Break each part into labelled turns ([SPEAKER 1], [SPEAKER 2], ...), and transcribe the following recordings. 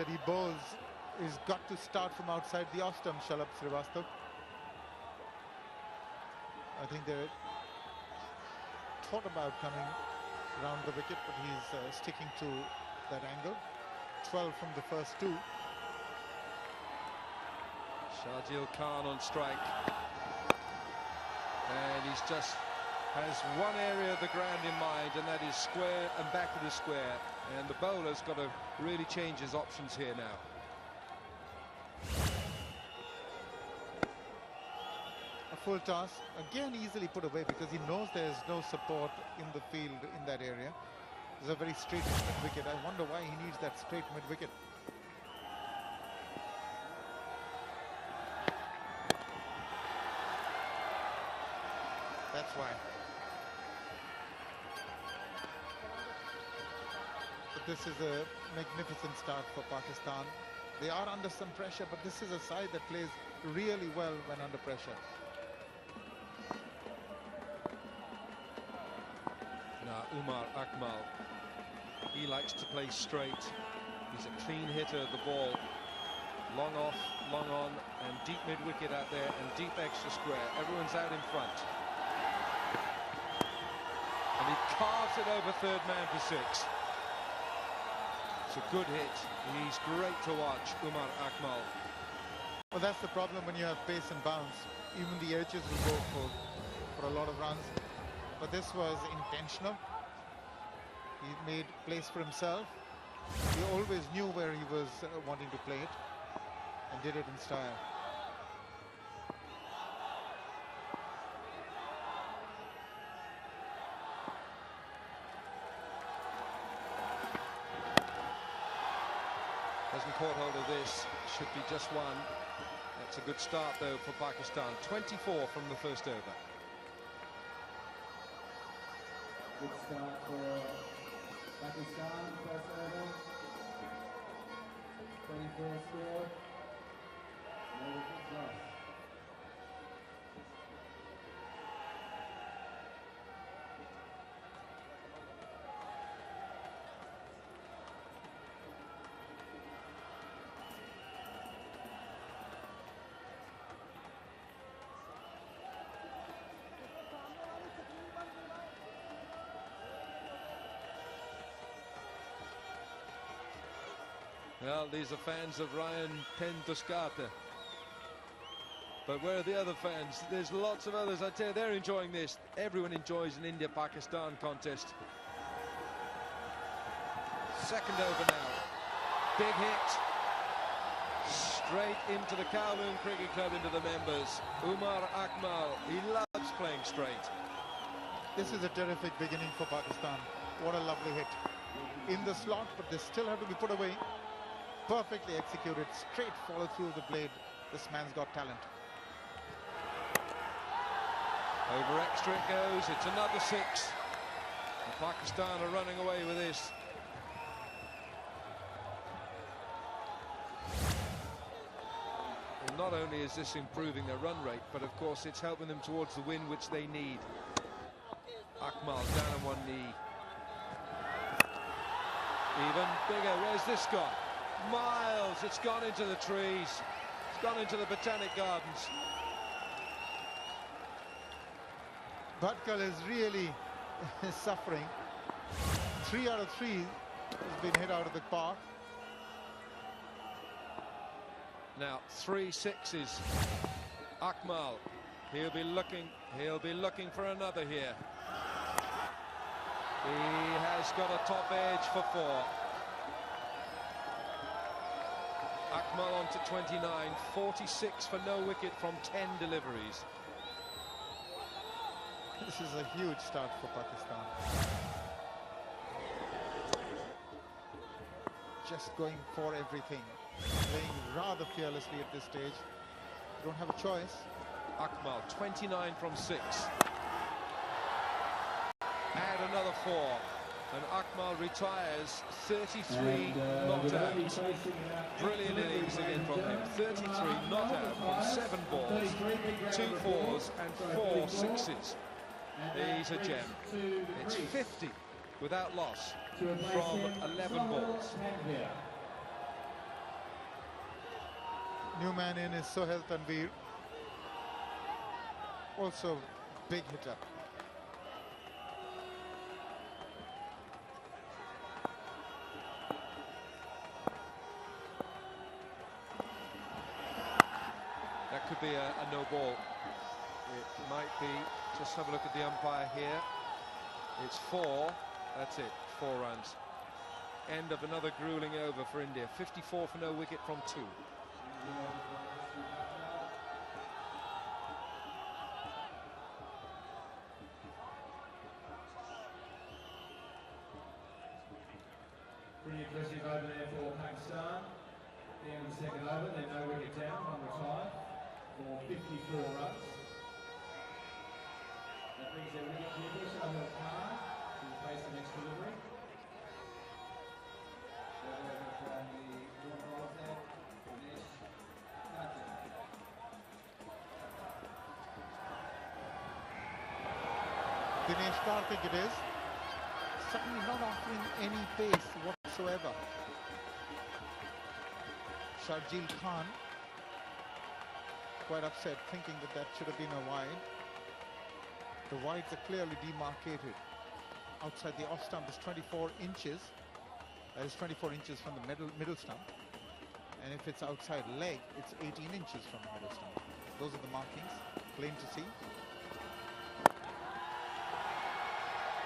[SPEAKER 1] that he bowls is got to start from outside the off stump, Shalabh Srivastava. I think they thought about coming round the wicket, but he's sticking to that angle. 12 from the first two.
[SPEAKER 2] Shahjeel Khan on strike, and he's just has one area of the ground in mind, and that is square and back of the square, and the bowler's got to really change his options here now.
[SPEAKER 1] A full toss, again easily put away because he knows there's no support in the field in that area. There's a very straight mid-wicket. I wonder why he needs that straight mid-wicket. That's why. But this is a magnificent start for Pakistan. They are under some pressure, but this is a side that plays really well when under pressure.
[SPEAKER 2] Now Umar Akmal, he likes to play straight. He's a clean hitter of the ball. Long off, long on, and deep mid-wicket out there, and deep extra square. Everyone's out in front. And he carves it over third man for 6. It's a good hit. He's great to watch, Umar Akmal.
[SPEAKER 1] Well, that's the problem when you have pace and bounce. Even the edges will go for a lot of runs. But this was intentional. He made place for himself. He always knew where he was wanting to play it, and did it in style.
[SPEAKER 2] Hasn't caught hold of this. Should be just one. That's a good start though for Pakistan. 24 from the first over.
[SPEAKER 3] Good start for Pakistan, first over. 24 score. No wickets lost.
[SPEAKER 2] Well, these are fans of Ryan Penduskata. But where are the other fans? There's lots of others. I tell you, they're enjoying this. Everyone enjoys an India-Pakistan contest. Second over now. Big hit. Straight into the Kowloon Cricket Club, into the members. Umar Akmal, he loves playing straight.
[SPEAKER 1] This is a terrific beginning for Pakistan. What a lovely hit. In the slot, but they still have to be put away. Perfectly executed, straight follow through of the blade. This man's got talent.
[SPEAKER 2] Over extra it goes. It's another 6. And Pakistan are running away with this. Well, not only is this improving their run rate, but of course it's helping them towards the win which they need. Akmal down on one knee. Even bigger. Where's this gone? Miles. It's gone into the trees. It's gone into the Botanic Gardens.
[SPEAKER 1] Bhatkal is really suffering. 3 out of 3 has been hit out of the park.
[SPEAKER 2] Now 3 sixes. Akmal. He'll be looking for another here. He has got a top edge for 4. Akmal on to 29, 46 for no wicket from 10 deliveries.
[SPEAKER 1] This is a huge start for Pakistan. Just going for everything. Playing rather fearlessly at this stage. You don't have a choice.
[SPEAKER 2] Akmal, 29 from 6. Add another 4. And Akmal retires 33 not out. Brilliant innings again from him. 33 not out from 7 balls, 2 4s and 4 6s. He's a gem. It's 50 without loss from 11 balls.
[SPEAKER 1] New man in is Sohail Tanveer. Also big hitter.
[SPEAKER 2] That could be a no ball. It might be. Just have a look at the umpire here. It's 4. That's it. 4 runs. End of another grueling over for India. 54 for no wicket from 2.
[SPEAKER 3] Pretty aggressive over there for Pakistan. The end of the second over, then no wicket down, one retired for 54 runs. That brings their wicket keeper, Shahil Khan, to face the next delivery. Over from the warm bowlers there, Dinesh Karthik.
[SPEAKER 1] Dinesh Karthik it is. Suddenly not offering any pace whatsoever. Sharjeel Khan quite upset, thinking that that should have been a wide. The wides are clearly demarcated. Outside the off stump is 24 inches. That is 24 inches from the middle stump. And if it's outside leg, it's 18 inches from the middle stump. Those are the markings, plain to see.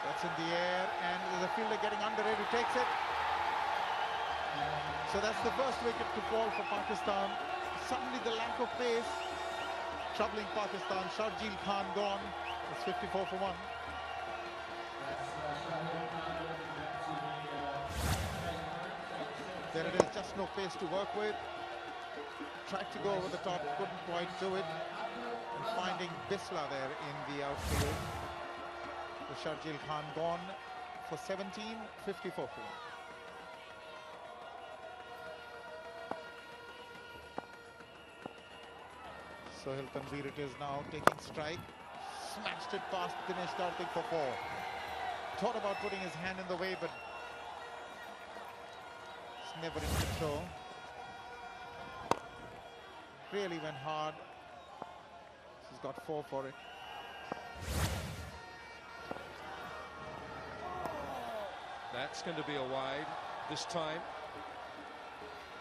[SPEAKER 1] That's in the air, and there's a fielder getting under it who takes it. So that's the first wicket to fall for Pakistan. Suddenly the lack of pace troubling Pakistan. Sharjeel Khan gone. It's 54 for 1. There it is, just no pace to work with. Tried to go over the top, couldn't quite do it. And finding Bisla there in the outfield. The Sharjeel Khan gone for 17, 54 for 1. Sohail Tanveer it is now, taking strike. Smashed it past Dinesh Karthik for 4. Thought about putting his hand in the way, but it's never in control. Really went hard. He's got 4 for it.
[SPEAKER 2] That's going to be a wide this time.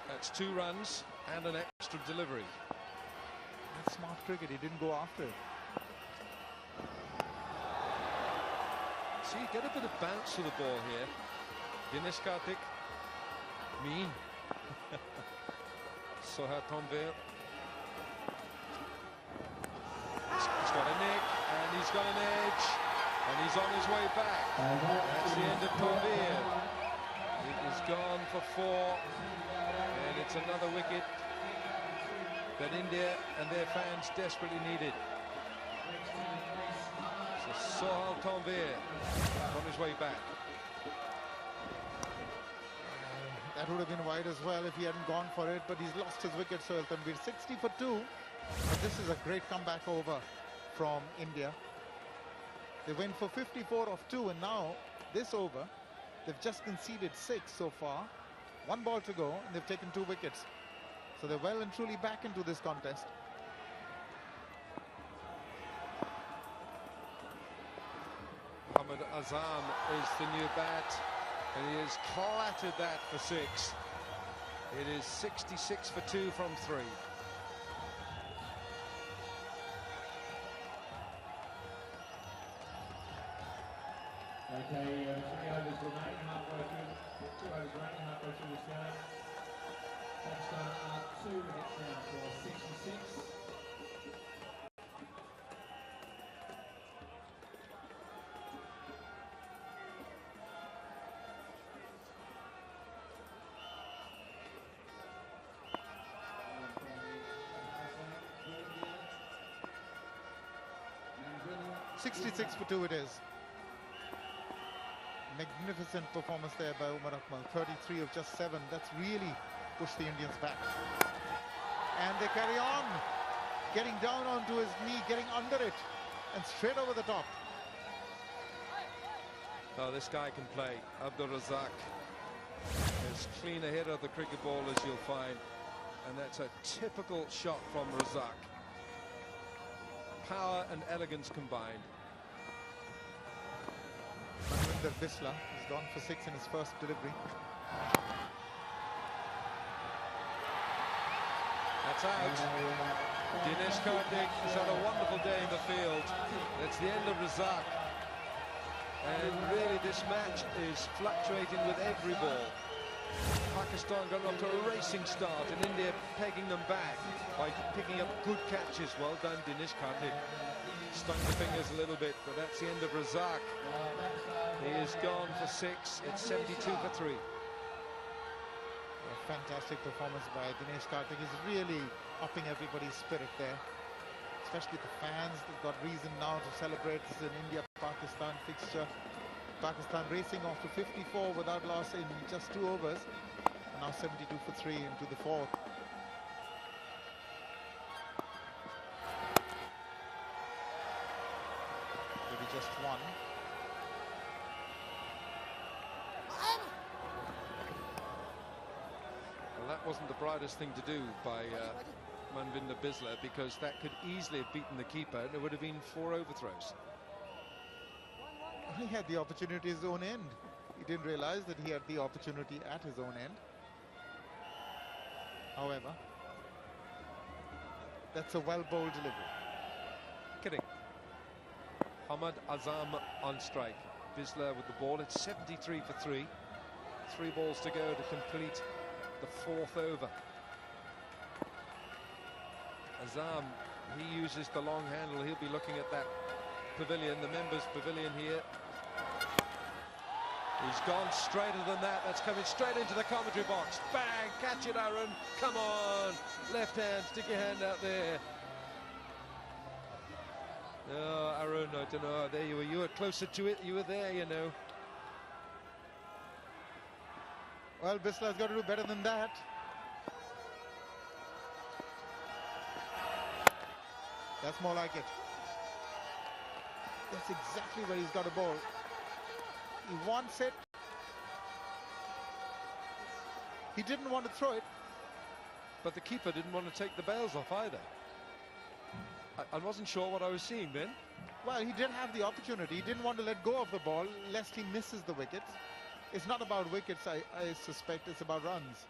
[SPEAKER 2] That's 2 runs and an extra delivery.
[SPEAKER 1] That's smart cricket. He didn't go after it.
[SPEAKER 2] See, you get a bit of bounce to the ball here. Dinesh Karthik. Mean. Sohail Tanveer. He's got a nick and he's got an edge. And he's on his way back. That's the end of Tanveer. It is gone for 4. And it's another wicket that India and their fans desperately needed. So Sohail Tanveer on his way back.
[SPEAKER 1] That would have been wide as well if he hadn't gone for it, but he's lost his wicket, Sohail Tanveer. 60 for 2. But this is a great comeback over from India. They went for 54 off 2, and now this over, they've just conceded 6 so far. 1 ball to go, and they've taken 2 wickets. So they're well and truly back into this contest.
[SPEAKER 2] Mohammad Azam is the new bat, and he has clattered that for 6. It is 66 for 2 from 3.
[SPEAKER 3] Okay, 3 overs remaining, halfway through, 2 overs remaining, halfway through this game. Pakistan are 2 minutes down for 66.
[SPEAKER 1] $66 for 2 it is. Magnificent performance there by Umar Akmal. 33 of just 7. That's really pushed the Indians back. And they carry on. Getting down onto his knee, getting under it. And straight over the top.
[SPEAKER 2] Oh, this guy can play. Abdul Razak. As clean a head of the cricket ball as you'll find. And that's a typical shot from Razak. Power and elegance combined.
[SPEAKER 1] Manvinder Bisla has gone for 6 in his first delivery.
[SPEAKER 2] That's out. Dinesh Karthik has had a wonderful day in the field. That's the end of Razak. And really this match is fluctuating with every ball. Pakistan got off to a racing start and India pegging them back by picking up good catches. Well done, Dinesh Karthik. Stung the fingers a little bit, but that's the end of Razak. He is gone for 6. It's 72 for 3.
[SPEAKER 1] A fantastic performance by Dinesh Karthik. He's really upping everybody's spirit there, especially the fans. They've got reason now to celebrate. This is an India-Pakistan fixture. Pakistan racing off to 54 without loss in just 2 overs. And now 72 for 3 into the 4th. Maybe just 1.
[SPEAKER 2] Well, that wasn't the brightest thing to do by Manvinder Bisla, because that could easily have beaten the keeper and it would have been 4 overthrows.
[SPEAKER 1] He had the opportunity at his own end. He didn't realize that he had the opportunity at his own end. However, that's a well-bowled delivery.
[SPEAKER 2] Kidding. Hamad Azam on strike. Bisla with the ball. It's 73 for 3. 3 balls to go to complete the 4th over. Azam, he uses the long handle. He'll be looking at that pavilion, the members' pavilion here. He's gone straighter than that. That's coming straight into the commentary box. Bang! Catch it, Arun. Come on. Left hand. Stick your hand out there. Oh, Arun, I don't know. There you were. You were closer to it. You were there, you know.
[SPEAKER 1] Well, Bisla's got to do better than that. That's more like it. That's exactly where he's got a ball. He wants it. He didn't want to throw it.
[SPEAKER 2] But the keeper didn't want to take the bails off either. I wasn't sure what I was seeing then.
[SPEAKER 1] Well, he did have the opportunity. He didn't want to let go of the ball lest he misses the wickets. It's not about wickets, I suspect. It's about runs.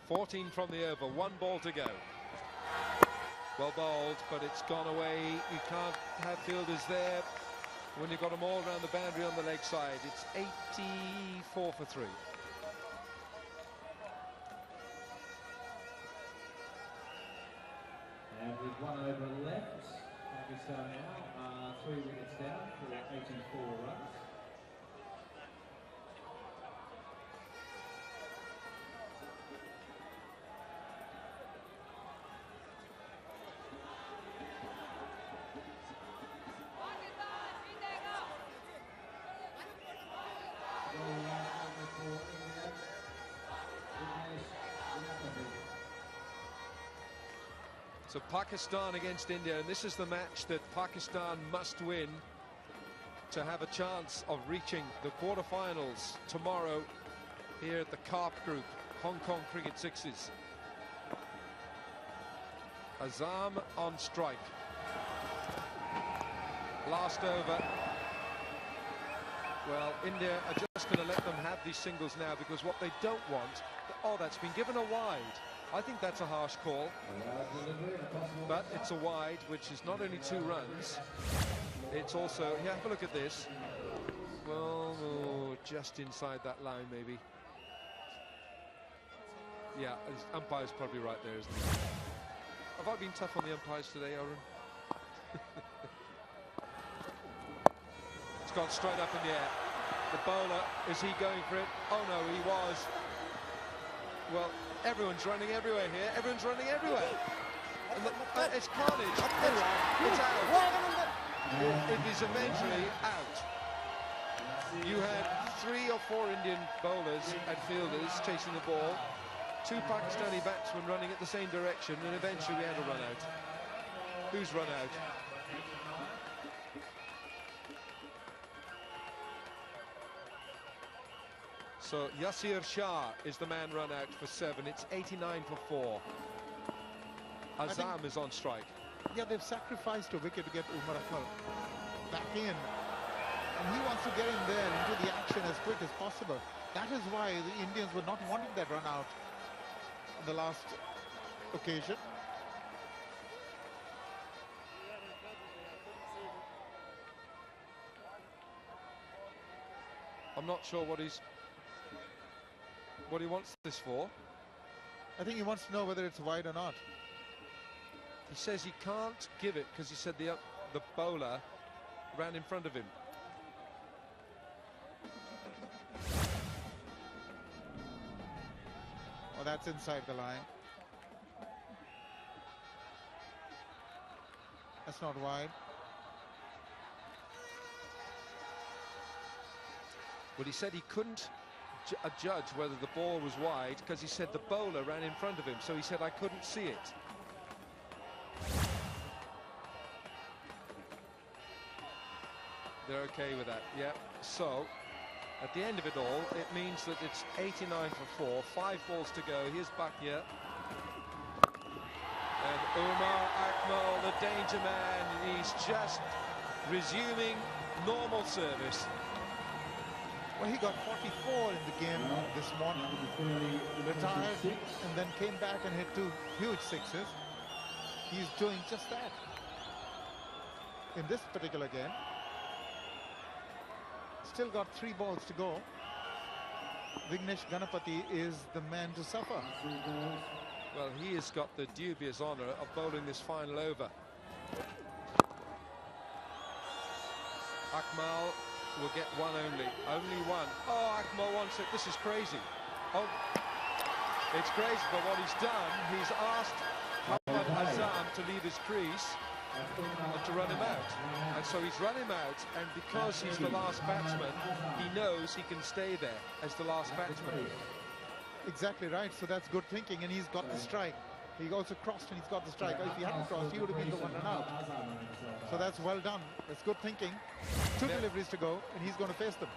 [SPEAKER 2] "14 from the over, 1 ball to go." Well bowled, but it's gone away. You can't have fielders there when you've got them all around the boundary on the leg side. It's 84 for 3.
[SPEAKER 3] And with 1 over left, Pakistan now 3 wickets down for 84 runs.
[SPEAKER 2] So Pakistan against India, and this is the match that Pakistan must win to have a chance of reaching the quarterfinals tomorrow here at the Karp Group, Hong Kong Cricket Sixes. Azam on strike. Last over. Well, India are just going to let them have these singles now, because what they don't want... Oh, that's been given a wide. I think that's a harsh call, but it's a wide, which is not only 2 runs, it's also... Here, have a look at this. Well, oh, just inside that line, maybe. Yeah, umpire's probably right there, isn't he? Have I been tough on the umpires today, Arun? It's gone straight up in the air. The bowler, is he going for it? Oh no, he was. Well, everyone's running everywhere here. Everyone's running everywhere. And it's carnage. It's out. It is eventually out. You had 3 or 4 Indian bowlers and fielders chasing the ball. 2 Pakistani batsmen running at the same direction, and eventually we had a run out. Who's run out? So Yasir Shah is the man run out for 7. It's 89 for 4. Azam is on strike.
[SPEAKER 1] Yeah, they've sacrificed a wicket to get Umar Akmal back in. And he wants to get in there into the action as quick as possible. That is why the Indians were not wanting that run out on the last occasion.
[SPEAKER 2] I'm not sure what he wants this for.
[SPEAKER 1] I think he wants to know whether it's wide or not.
[SPEAKER 2] He says he can't give it because he said the bowler ran in front of him.
[SPEAKER 1] Oh, that's inside the line. That's not wide.
[SPEAKER 2] But he said he couldn't judge whether the ball was wide because he said the bowler ran in front of him. So he said, I couldn't see it. They're okay with that, yeah. So, at the end of it all, it means that it's 89 for 4, 5 balls to go. Here's Bhatia. And Umar Akmal, the danger man, he's just resuming normal service.
[SPEAKER 1] Well, he got 44 in the game this morning, retired, and then came back and hit 2 huge sixes. He's doing just that in this particular game. Still got 3 balls to go. Vignesh Ganapathy is the man to suffer.
[SPEAKER 2] Well, he has got the dubious honour of bowling this final over. Akmal will get one only. Only one. Oh, Akmal wants it. This is crazy. Oh, it's crazy, but what he's done, he's asked Mohammad Azam to leave his crease and to run him out. And so he's run him out, and because he's the last batsman, he knows he can stay there as the last batsman.
[SPEAKER 1] Exactly right. So that's good thinking, and he's got the strike. He also crossed and he's got the strike. If he hadn't crossed, he would have been the one run out. So that's well done. That's good thinking. 2 deliveries to go, and he's going to face them.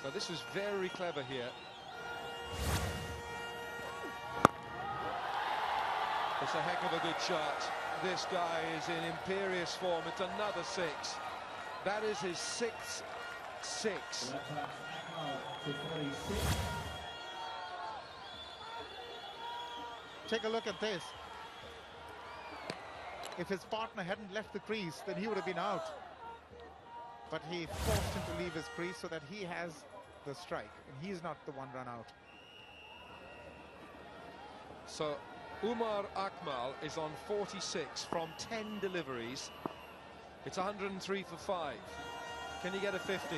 [SPEAKER 2] So this was very clever here. It's a heck of a good shot. This guy is in imperious form. It's another 6. That is his 6th 6.
[SPEAKER 1] Take a look at this. If his partner hadn't left the crease, then he would have been out. But he forced him to leave his crease so that he has the strike, and he's not the one run out.
[SPEAKER 2] So Umar Akmal is on 46 from 10 deliveries. It's 103 for 5. Can he get a 50?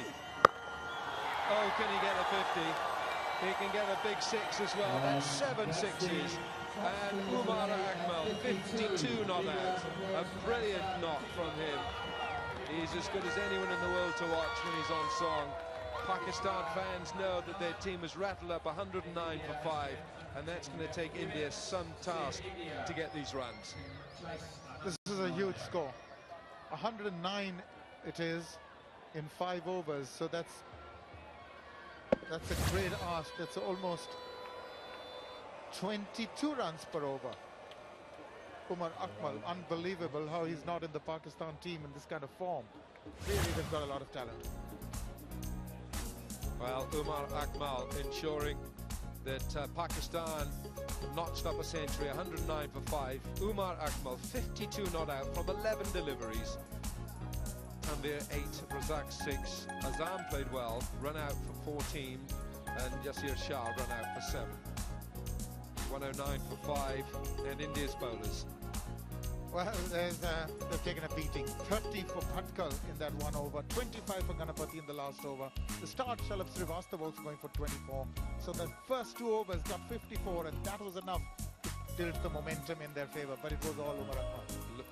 [SPEAKER 2] Oh, can he get a 50? He can get a big 6 as well. That's 7 sixes. And Umar Akmal, 52 not out. A brilliant knock from him. He's as good as anyone in the world to watch when he's on song. Pakistan fans know that their team has rattled up 109 for 5, and that's going to take India some task to get these runs.
[SPEAKER 1] This is a huge score. 109 it is in 5 overs, so that's a great ask. That's almost 22 runs per over. Umar Akmal, unbelievable how he's not in the Pakistan team in this kind of form. Really, they've got a lot of talent.
[SPEAKER 2] Well, Umar Akmal ensuring that Pakistan notched up a century, 109 for 5. Umar Akmal, 52 not out from 11 deliveries. Tanvir 8, Razak 6. Azam played well, run out for 14, and Yasir Shah run out for 7. 109 for 5, and India's bowlers.
[SPEAKER 1] Well, they've taken a beating. 30 for Bhatkal in that 1 over, 25 for Ganapathy in the last over. The start, Shalabh Srivastava also going for 24. So the first 2 overs got 54, and that was enough to tilt the momentum in their favour, but it was all Umar Akmal.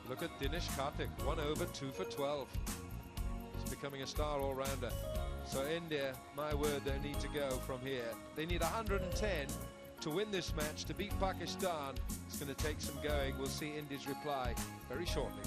[SPEAKER 2] Look at Dinesh Karthik, 1 over, 2 for 12. He's becoming a star all-rounder. So India, my word, they need to go from here. They need 110 to win this match, to beat Pakistan. It's going to take some going. We'll see India's reply very shortly.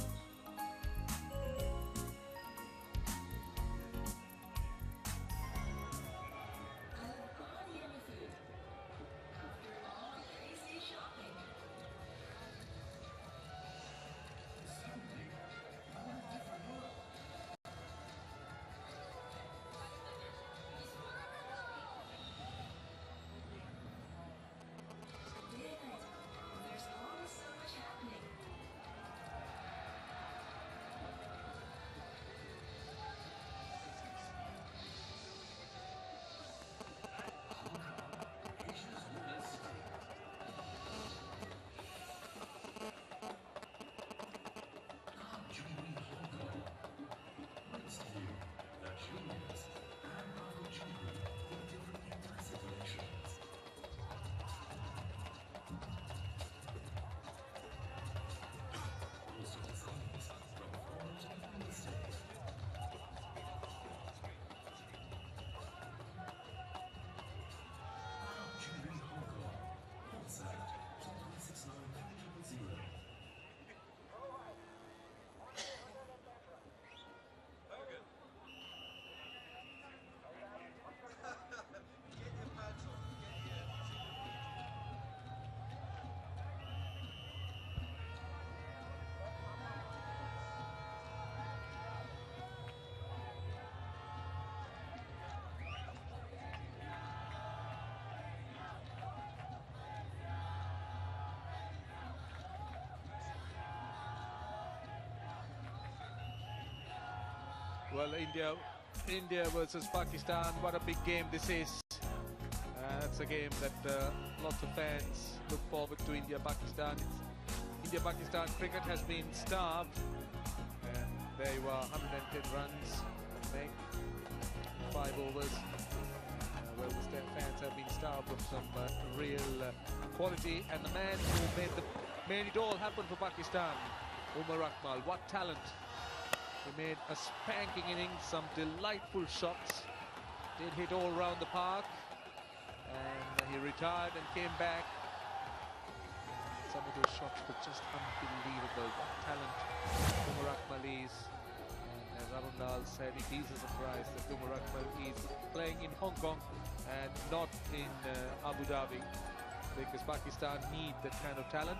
[SPEAKER 4] Well, India versus Pakistan, what a big game this is. It's a game that lots of fans look forward to. India-Pakistan. India-Pakistan cricket has been starved, and they were 110 runs make 5 overs. Well, the fans have been starved of some real quality, and the man who made it all happen for Pakistan, Umar Akmal, what talent. He made a spanking innings, some delightful shots, did hit all around the park, and he retired and came back. Some of those shots were just unbelievable. What talent Umar Akmal is. And as Arun Lal said, it is a surprise that Umar Akmal is playing in Hong Kong and not in Abu Dhabi, because Pakistan need that kind of talent.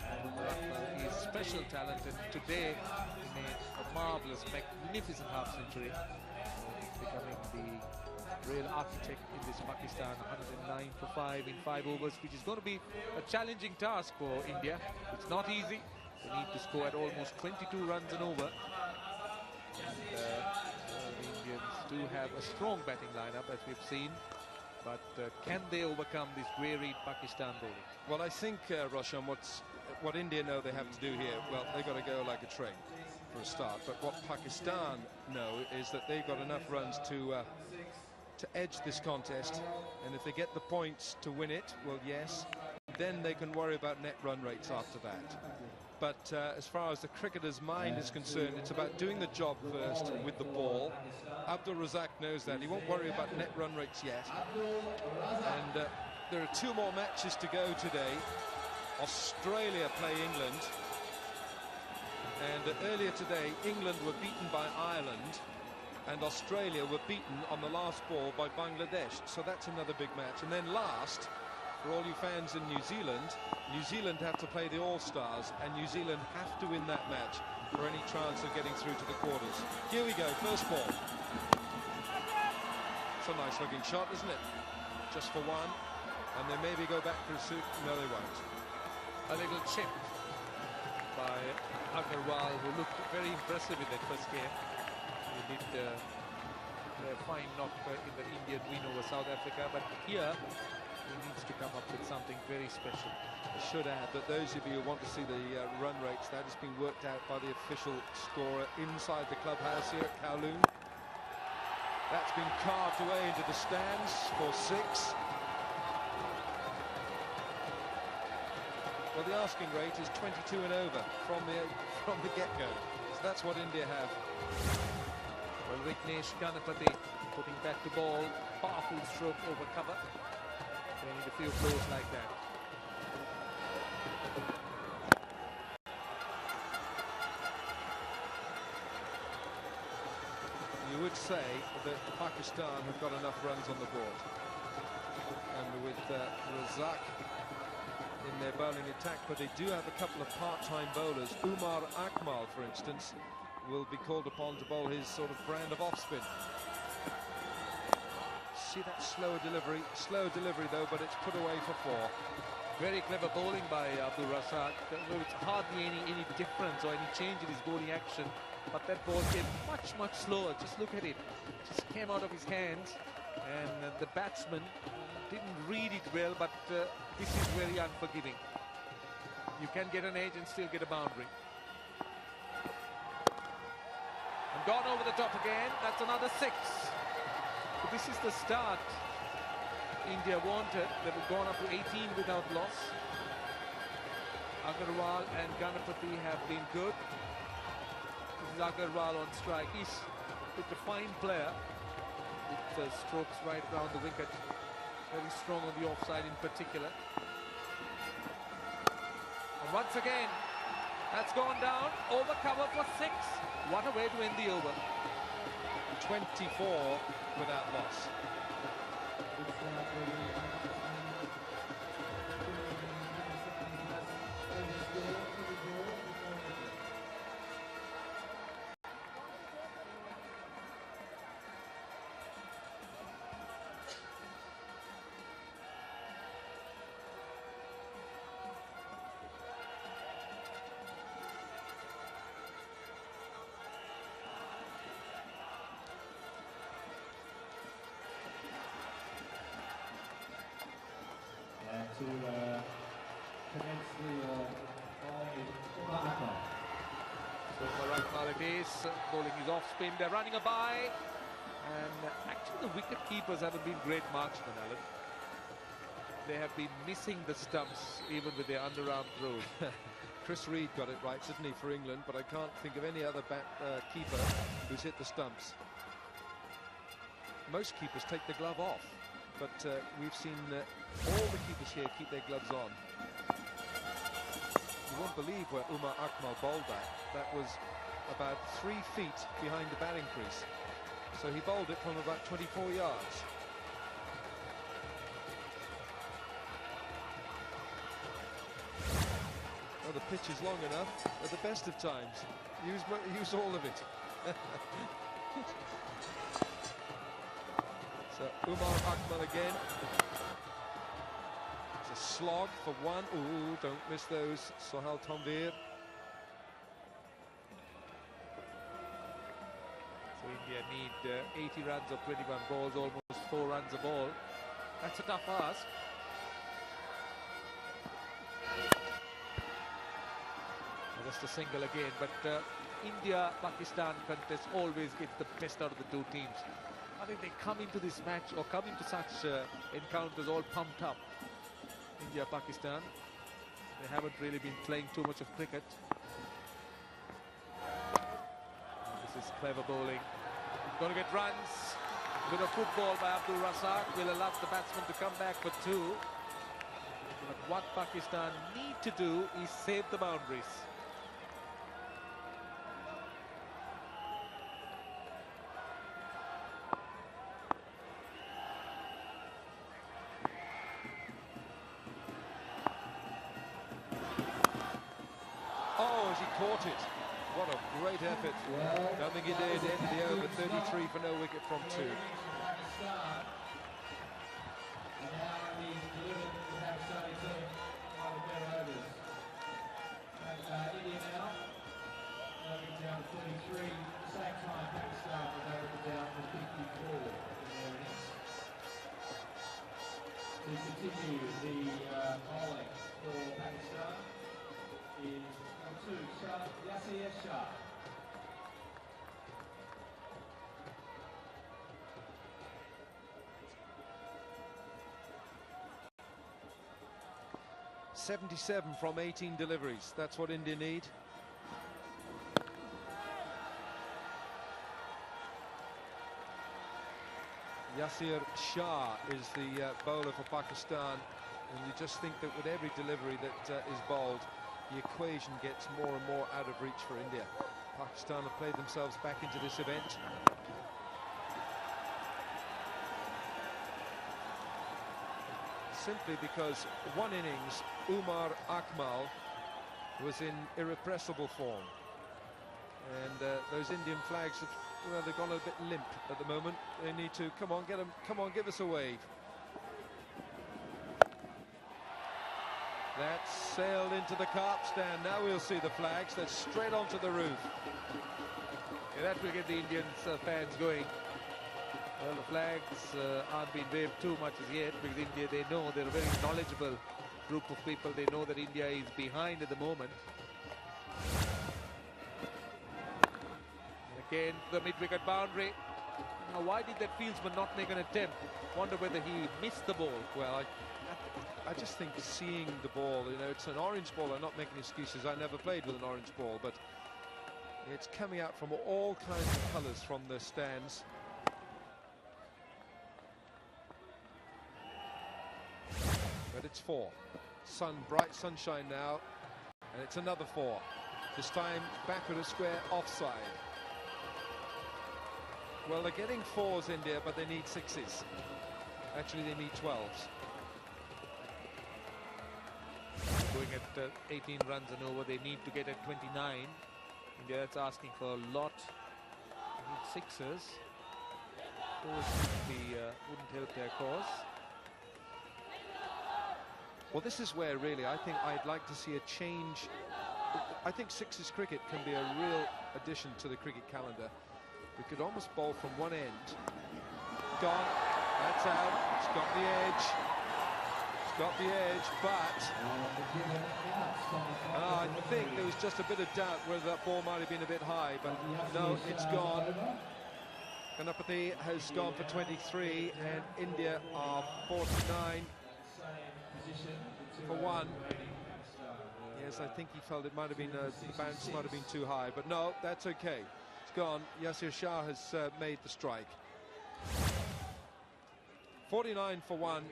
[SPEAKER 4] And Umar Akmal is special talent, and today he made a marvellous, magnificent half-century, becoming the real architect in this Pakistan. 109 for 5 in 5 overs, which is going to be a challenging task for India. It's not easy. They need to score at almost 22 runs an over. And the Indians do have a strong batting lineup, as we've seen. But can they overcome this wearied Pakistan bowling?
[SPEAKER 2] Well, I think, Roshan, what India know they have to do here, well, they've got to go like a train for a start. But what Pakistan know is that they've got enough runs to edge this contest, and if they get the points to win it, well, yes, then they can worry about net run rates after that. But as far as the cricketer's mind is concerned, it's about doing the job first with the ball. Abdul Razak knows that. He won't worry about net run rates yet. And there are 2 more matches to go today. Australia play England, and earlier today England were beaten by Ireland, and Australia were beaten on the last ball by Bangladesh. So that's another big match. And then last, for all you fans in New Zealand have to play the All-Stars, and New Zealand have to win that match for any chance of getting through to the quarters. Here we go, first ball. It's a nice looking shot, isn't it? Just for one, and they maybe go back for a suit. No, they won't.
[SPEAKER 4] A little chip by Agarwal, who looked very impressive in that first game. He did a fine knock in the Indian win over South Africa, but here he needs to come up with something very special.
[SPEAKER 2] I should add that those of you who want to see the run rates, that has been worked out by the official scorer inside the clubhouse here at Kowloon. That's been carved away into the stands for 6. Well, the asking rate is 22 and over from the get-go. So that's what India have.
[SPEAKER 4] Well, Vignesh Ganapathy putting back the ball, powerful stroke over cover. They need a few blows like that.
[SPEAKER 2] You would say that Pakistan have got enough runs on the board. And with Razak in their bowling attack, but they do have a couple of part-time bowlers. Umar Akmal, for instance, will be called upon to bowl his sort of brand of off-spin. See that slow delivery though, but it's put away for 4.
[SPEAKER 4] Very clever bowling by Abdul Razak. It's hardly any difference or any change in his bowling action, but that ball came much slower. Just look at it. Just came out of his hands, and the batsman didn't read it well, but this is very unforgiving. You can get an edge and still get a boundary. And gone over the top again. That's another 6. So this is the start India wanted. They've gone up to 18 without loss. Agarwal and Ganapathy have been good. This is Agarwal on strike. He's a fine player with strokes right around the wicket. Very strong on the offside in particular. And once again, that's gone down. Over cover for 6. What a way to end the over.
[SPEAKER 2] 24 without loss.
[SPEAKER 3] to commence the bowling is Umar Akmal.
[SPEAKER 4] So Umar Akmal it is, bowling his off spin, they're running a by. And actually the wicket keepers haven't been great marksmen, Alan. They have been missing the stumps even with their underarm throws.
[SPEAKER 2] Chris Reed got it right, didn't he, for England, but I can't think of any other keeper who's hit the stumps. Most keepers take the glove off, but we've seen all the keepers here keep their gloves on. You won't believe where Umar Akmal bowled that. That was about 3 feet behind the batting crease. So he bowled it from about 24 yards. Well, the pitch is long enough at the best of times. Use all of it. So Umar Akmal again. It's a slog for one. Ooh, don't miss those, Sohail Tanvir.
[SPEAKER 4] So India need 80 runs of 21 balls, almost 4 runs a ball. That's a tough ask. Just a single again, but India-Pakistan contest always gets the best out of the two teams. I think they come into this match or come into such encounters all pumped up. India-Pakistan, they haven't really been playing too much of cricket. This is clever bowling. Going to get runs. Bit of football by Abdul Razak will allow the batsman to come back for 2. But what Pakistan need to do is save the boundaries.
[SPEAKER 2] Caught it. What a great effort. I think he did. Ended the over. 33 for no wicket from 2.
[SPEAKER 3] And now he's delivered the Pakistani team on the better overs. India now, over down to 33. At the same time, Pakistan was over down to 54 in their innings. To continue the bowling for Pakistan is number 2, Yasir Shah.
[SPEAKER 2] .77 from 18 deliveries. That's what India need. Yasir Shah is the bowler for Pakistan, and you just think that with every delivery that is bowled, the equation gets more and more out of reach for India. Pakistan have played themselves back into this event. Simply because one innings, Umar Akmal was in irrepressible form. And those Indian flags have, well, they've gone a bit limp at the moment. They need to, come on, get them, come on, give us a wave. That's sailed into the carp stand. Now we'll see the flags. They're straight onto the roof.
[SPEAKER 4] Yeah, that will get the Indian fans going. Well, the flags aren't being waved too much as yet because India, they know, they're a very knowledgeable group of people. They know that India is behind at the moment. And again, the mid-wicket boundary. Now, why did that fieldsman not make an attempt? Wonder whether he missed the ball.
[SPEAKER 2] Well, I just think seeing the ball, you know, it's an orange ball. I'm not making excuses. I never played with an orange ball, but it's coming out from all kinds of colours from the stands. But it's 4. Bright sunshine now, and it's another 4. This time backward of square, offside. Well, they're getting 4s, India, but they need 6s. Actually, they need 12s.
[SPEAKER 4] Going at 18 runs and over, they need to get at 29. India, that's asking for a lot. They need 6s. Those wouldn't help their cause.
[SPEAKER 2] Well, this is where really I think I'd like to see a change. I think 6s cricket can be a real addition to the cricket calendar. We could almost bowl from one end. Gone. That's out. It's got the edge. It's got the edge, but I think there was just a bit of doubt whether that ball might have been a bit high, but no, it's gone. Ganapathy has gone for 23, and India are 49 for 1. Yes, I think he felt it might have been, the bounce might have been too high, but no, that's okay. It's gone. Yasir Shah has made the strike. 49 for 1.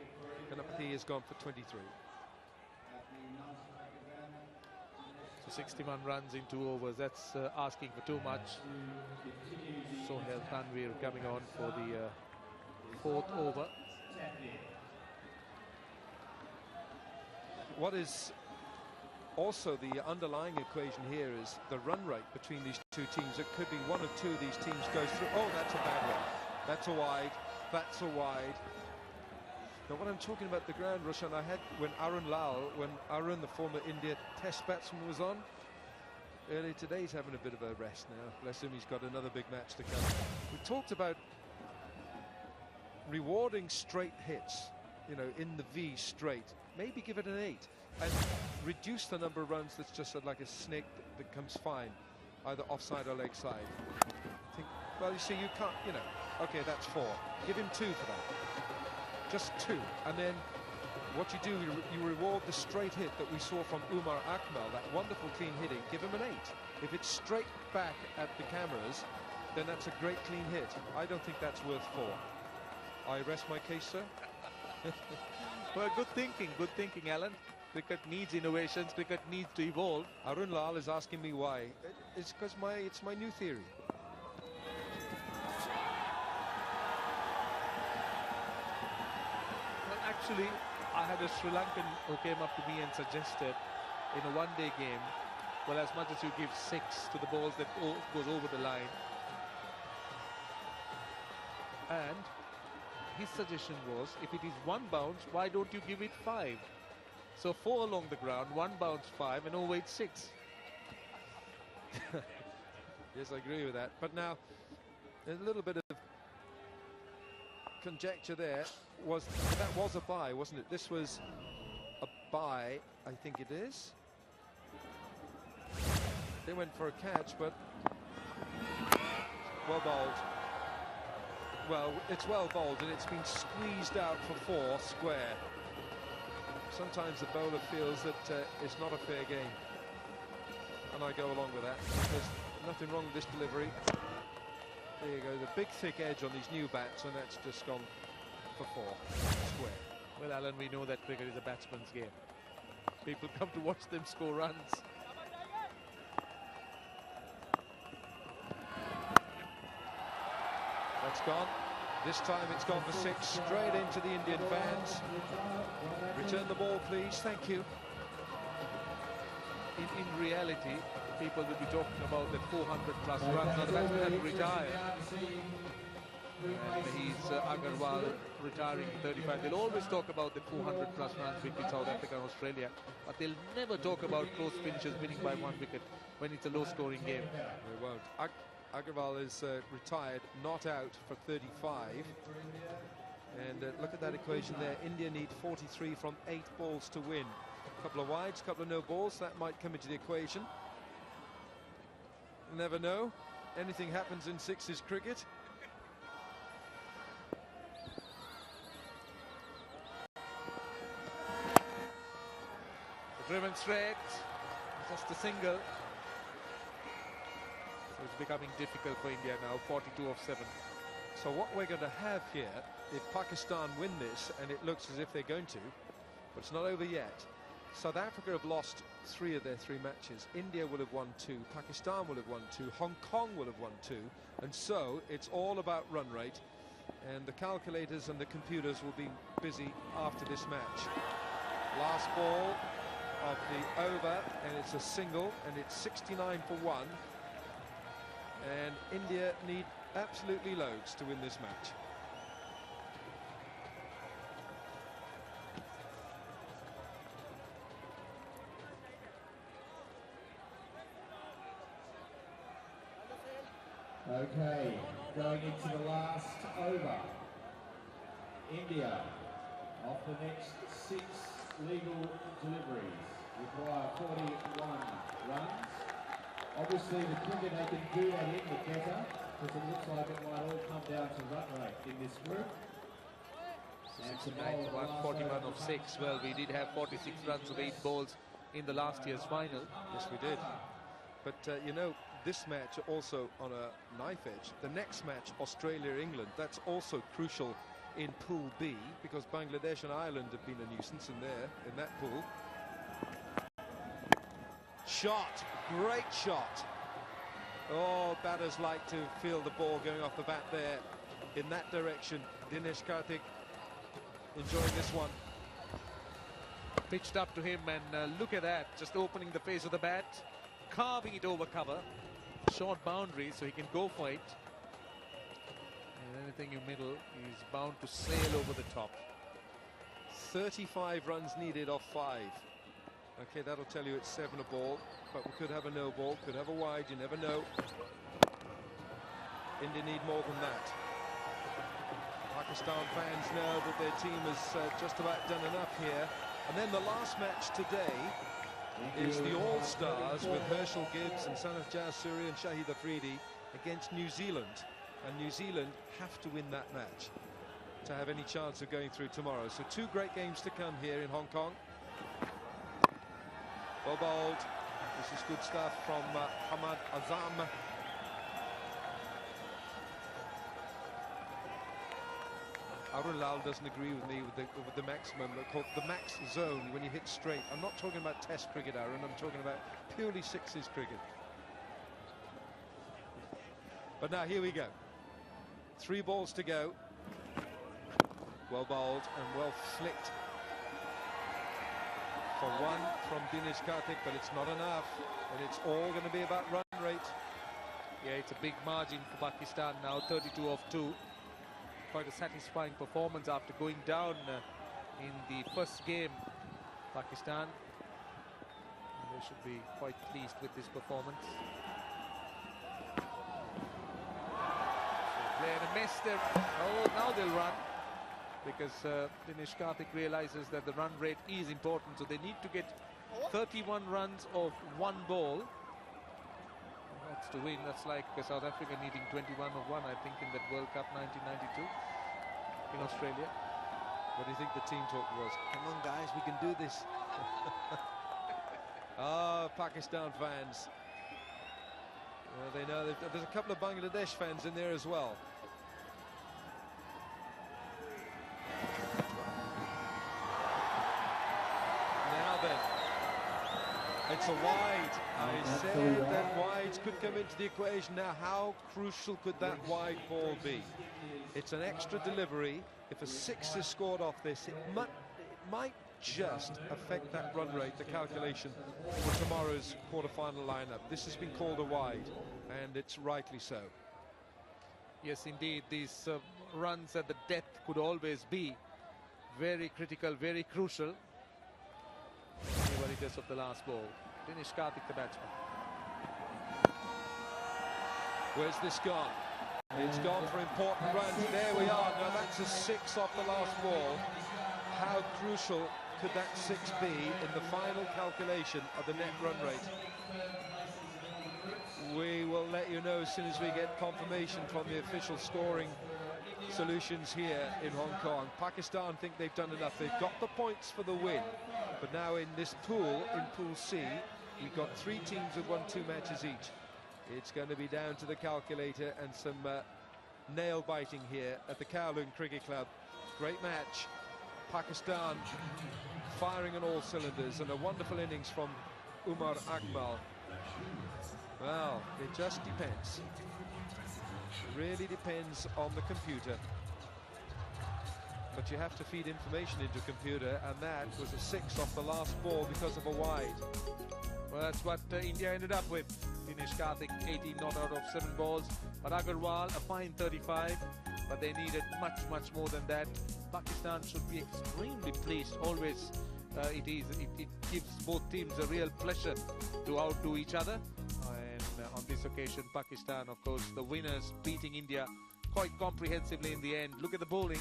[SPEAKER 2] Ganapathy has gone for 23.
[SPEAKER 4] So 61 runs in 2 overs, that's asking for too much. Sohail Tanvir coming on for the 4th over.
[SPEAKER 2] What is also the underlying equation here is the run rate between these two teams. It could be one or two of these teams goes through. Oh, that's a bad one. That's a wide. That's a wide. Now, what I'm talking about the ground, Roshan, I had when Arun Lal, when Arun, the former India Test batsman, was on earlier today. He's having a bit of a rest now. Bless him, he's got another big match to come. We talked about rewarding straight hits, you know, in the V straight. Maybe give it an 8 and reduce the number of runs that's just like a snake that comes fine, either offside or leg side. I think, well, you see, you can't, you know, okay, that's 4. Give him 2 for that. Just 2, and then what you do, you reward the straight hit that we saw from Umar Akmal, that wonderful clean hitting. Give him an 8. If it's straight back at the cameras, then that's a great clean hit. I don't think that's worth 4. I rest my case, sir.
[SPEAKER 4] Well, good thinking, Alan. Cricket needs innovations, cricket needs to evolve.
[SPEAKER 2] Arun Lal is asking me why. It's because it's my new theory.
[SPEAKER 4] Actually, I had a Sri Lankan who came up to me and suggested in a one-day game, well, as much as you give 6 to the balls that goes over the line, and his suggestion was, if it is 1 bounce, why don't you give it 5? So 4 along the ground, 1 bounce 5, and over 6.
[SPEAKER 2] Yes, I agree with that. But now, there's a little bit of conjecture there. That was a bye, wasn't it? This was a bye, I think it is. They went for a catch, but well bowled. Well, it's well bowled, and it's been squeezed out for 4 square. Sometimes the bowler feels that it's not a fair game, and I go along with that. There's nothing wrong with this delivery. There you go, the big thick edge on these new bats, and that's just gone for 4 square.
[SPEAKER 4] Well, Alan, we know that cricket is a batsman's game. People come to watch them score runs.
[SPEAKER 2] That's gone. This time it's gone for 6, straight into the Indian fans. Return the ball, please. Thank you.
[SPEAKER 4] In reality, people will be talking about the 400 plus runs. Now the batsman has retired. And he's Agarwal retiring at 35. They'll always talk about the 400 plus runs between South Africa and Australia, but they'll never talk about close finishes winning by 1 wicket when it's a low scoring game.
[SPEAKER 2] They won't. Agarwal is retired, not out for 35. And look at that equation there. India need 43 from 8 balls to win. A couple of wides, a couple of no balls, that might come into the equation. You never know. Anything happens in 6's cricket.
[SPEAKER 4] Driven straight, just a single. So it's becoming difficult for India now, 42 of 7.
[SPEAKER 2] So what we're going to have here, if Pakistan win this, and it looks as if they're going to, but it's not over yet. South Africa have lost 3 of their 3 matches. India will have won 2. Pakistan will have won 2. Hong Kong will have won 2. And so it's all about run rate. And the calculators and the computers will be busy after this match. Last ball of the over, and it's a single, and it's 69 for 1. And India need absolutely loads to win this match.
[SPEAKER 3] Okay, going into the last over. India Of the next 6 legal deliveries require 41 runs. Obviously, the cricket, they can do that in the better, because it looks like it might all come down to run rate in this group.
[SPEAKER 4] 69 to 141 of 6. Well, we did have 46 runs of 8 balls in the last year's final.
[SPEAKER 2] Yes, we did. But, you know, this match also on a knife edge. The next match, Australia-England, that's also crucial in Pool B, because Bangladesh and Ireland have been a nuisance in that pool. Shot, great shot. Oh, batters like to feel the ball going off the bat there in that direction. Dinesh Karthik enjoying this one.
[SPEAKER 4] Pitched up to him, and look at that, just opening the face of the bat, carving it over cover. Short boundary, so he can go for it. And anything in middle is bound to sail over the top.
[SPEAKER 2] 35 runs needed off 5. Okay, that'll tell you it's 7 a ball, but we could have a no ball, could have a wide, you never know. India need more than that. Pakistan fans know that their team has just about done enough here. And then the last match today is the All-Stars with Herschel Gibbs and Sanath Jayasuriya and Shahid Afridi against New Zealand. And New Zealand have to win that match to have any chance of going through tomorrow. So 2 great games to come here in Hong Kong. Well bowled. This is good stuff from Hamad Azam. Arun Lal doesn't agree with me with the maximum, called the max zone when you hit straight. I'm not talking about test cricket, Arun, I'm talking about purely sixes cricket. But now here we go. 3 balls to go. Well bowled and well flicked for 1 from Dinesh Karthik, but it's not enough, and it's all going to be about run rate.
[SPEAKER 4] Yeah, it's a big margin for Pakistan now, 32 of 2. Quite a satisfying performance after going down in the first game, Pakistan. And they should be quite pleased with this performance. They're in a mess there. Oh, now they'll run, because Dinesh Karthik realizes that the run rate is important, so they need to get 31 runs of 1 ball. That's to win. That's like South Africa needing 21 of 1, I think, in that World Cup 1992 in Australia.
[SPEAKER 2] What do you think the team talk was? Come on, guys, we can do this. Ah, Pakistan fans. They know there's a couple of Bangladesh fans in there as well. Now then, it's a wide. I said that wides could come into the equation. Now, how crucial could that wide ball be? It's an extra delivery. If a 6 is scored off this, it might just affect that run rate, the calculation for tomorrow's quarter-final lineup. This has been called a wide, and it's rightly so.
[SPEAKER 4] Yes, indeed. These runs at the death could always be very critical, very crucial. What he does of the last ball. Dinesh Karthik, the batsman.
[SPEAKER 2] Where's this gone? It's gone for important runs. There we are. Now that's a 6 off the last ball. How crucial could that 6 be in the final calculation of the net run rate? We will let you know as soon as we get confirmation from the official scoring solutions here in Hong Kong. Pakistan think they've done enough. They've got the points for the win. But now in this pool, in Pool C, we've got 3 teams with 1-2 matches each. It's going to be down to the calculator and some nail-biting here at the Kowloon Cricket Club. Great match. Pakistan firing on all cylinders, and a wonderful innings from Umar Akmal. Well, it just depends. It really depends on the computer. But you have to feed information into a computer, and that was a 6 off the last ball because of a wide.
[SPEAKER 4] Well, that's what India ended up with. Dinesh Karthik, 18 not out of 7 balls. But Agarwal, a fine 35. But they needed much, much more than that. Pakistan should be extremely pleased. Always it gives both teams a real pleasure to outdo each other. And on this occasion, Pakistan, of course, the winners, beating India quite comprehensively in the end. Look at the bowling.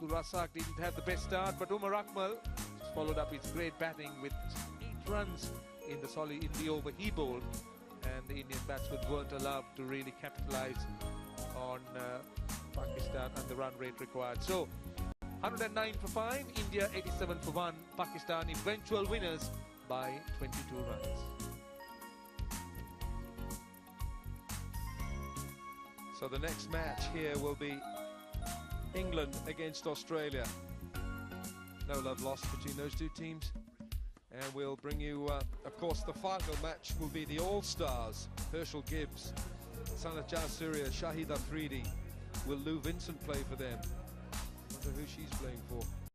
[SPEAKER 4] Abdul Razak didn't have the best start, but Umar Akmal followed up his great batting with 8 runs in the over he bowled, and the Indian batsmen weren't allowed to really capitalize on Pakistan and the run rate required. So 109 for 5, India 87 for 1, Pakistan eventual winners by 22 runs.
[SPEAKER 2] So the next match here will be England against Australia. No love lost between those two teams. And we'll bring you, of course, the final match will be the All-Stars. Herschel Gibbs, Sanat Jayasuriya, Shahid Afridi. Will Lou Vincent play for them? I wonder who she's playing for.